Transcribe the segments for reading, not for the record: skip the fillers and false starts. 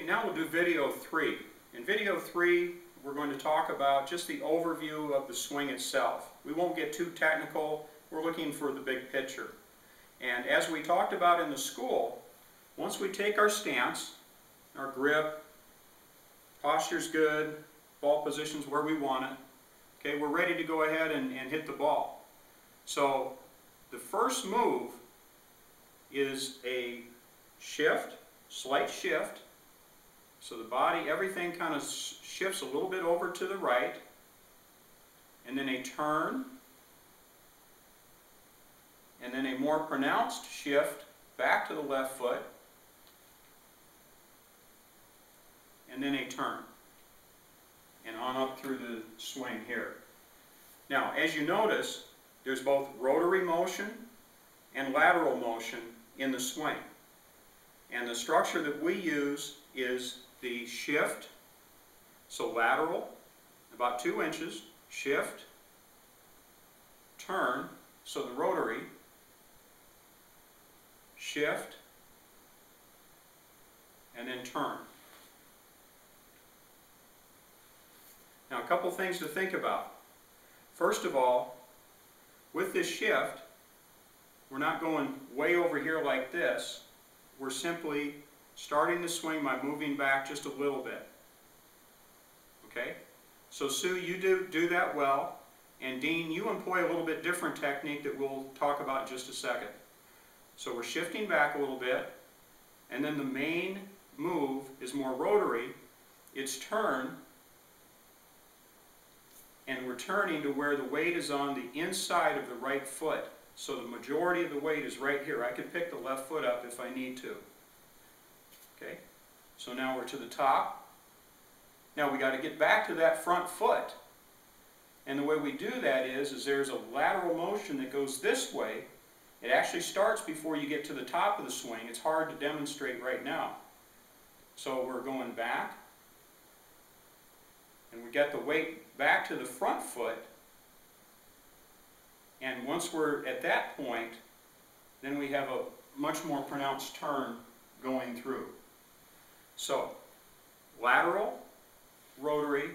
now we'll do video 3. In video 3, we're going to talk about just the overview of the swing itself. We won't get too technical. We're looking for the big picture. And as we talked about in the school, once we take our stance, our grip, posture's good, ball position's where we want it, okay, we're ready to go ahead and hit the ball. So the first move is a shift, slight shift. So the body, everything kind of shifts a little bit over to the right, and then a turn, and then a more pronounced shift back to the left foot, and then a turn, and on up through the swing here. Now, as you notice, there's both rotary motion and lateral motion in the swing. And the structure that we use is the shift, so lateral, about 2 inches, shift, turn, so the rotary, shift, and then turn. Now, a couple things to think about. First of all, with this shift, we're not going way over here like this. We're simply starting the swing by moving back just a little bit. Okay? So Sue, you do that well, and Dean, you employ a little bit different technique that we'll talk about in just a second. So we're shifting back a little bit, and then the main move is more rotary. It's turn, and we're turning to where the weight is on the inside of the right foot. So the majority of the weight is right here. I could pick the left foot up if I need to. Okay, so now we're to the top. Now we got to get back to that front foot. And the way we do that is there's a lateral motion that goes this way. It actually starts before you get to the top of the swing. It's hard to demonstrate right now. So we're going back, and we get the weight back to the front foot. And once we're at that point, then we have a much more pronounced turn going through. So, lateral, rotary,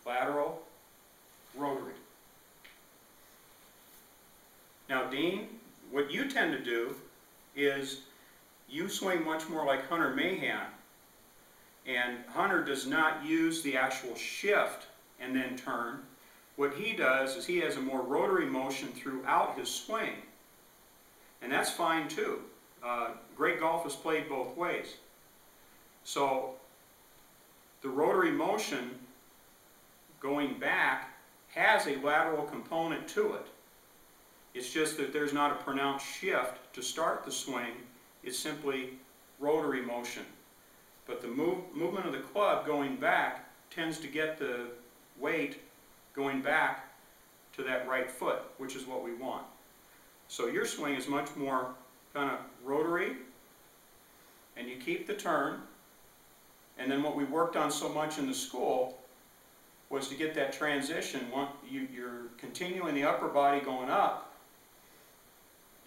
lateral, rotary. Now, Dean, what you tend to do is you swing much more like Hunter Mahan. And Hunter does not use the actual shift and then turn. What he does is he has a more rotary motion throughout his swing. And that's fine too. Great golf is played both ways. So the rotary motion going back has a lateral component to it. It's just that there's not a pronounced shift to start the swing. It's simply rotary motion. But the movement of the club going back tends to get the weight going back to that right foot, which is what we want. So your swing is much more kind of rotary, and you keep the turn. And then what we worked on so much in the school was to get that transition. You're continuing the upper body going up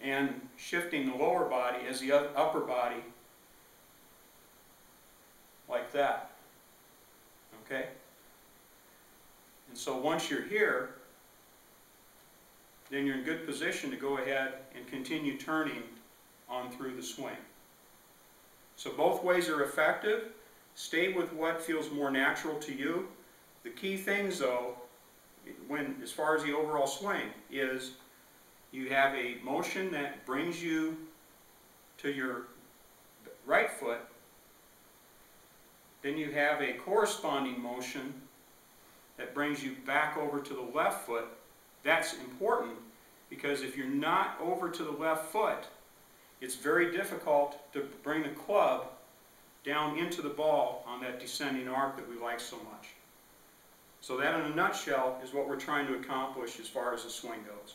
and shifting the lower body as the upper body, like that. Okay? And so once you're here, then you're in good position to go ahead and continue turning on through the swing. So both ways are effective. Stay with what feels more natural to you. The key things, though, as far as the overall swing, is you have a motion that brings you to your right foot. Then you have a corresponding motion that brings you back over to the left foot. That's important because if you're not over to the left foot, it's very difficult to bring the club down into the ball on that descending arc that we like so much. So that, in a nutshell, is what we're trying to accomplish as far as the swing goes.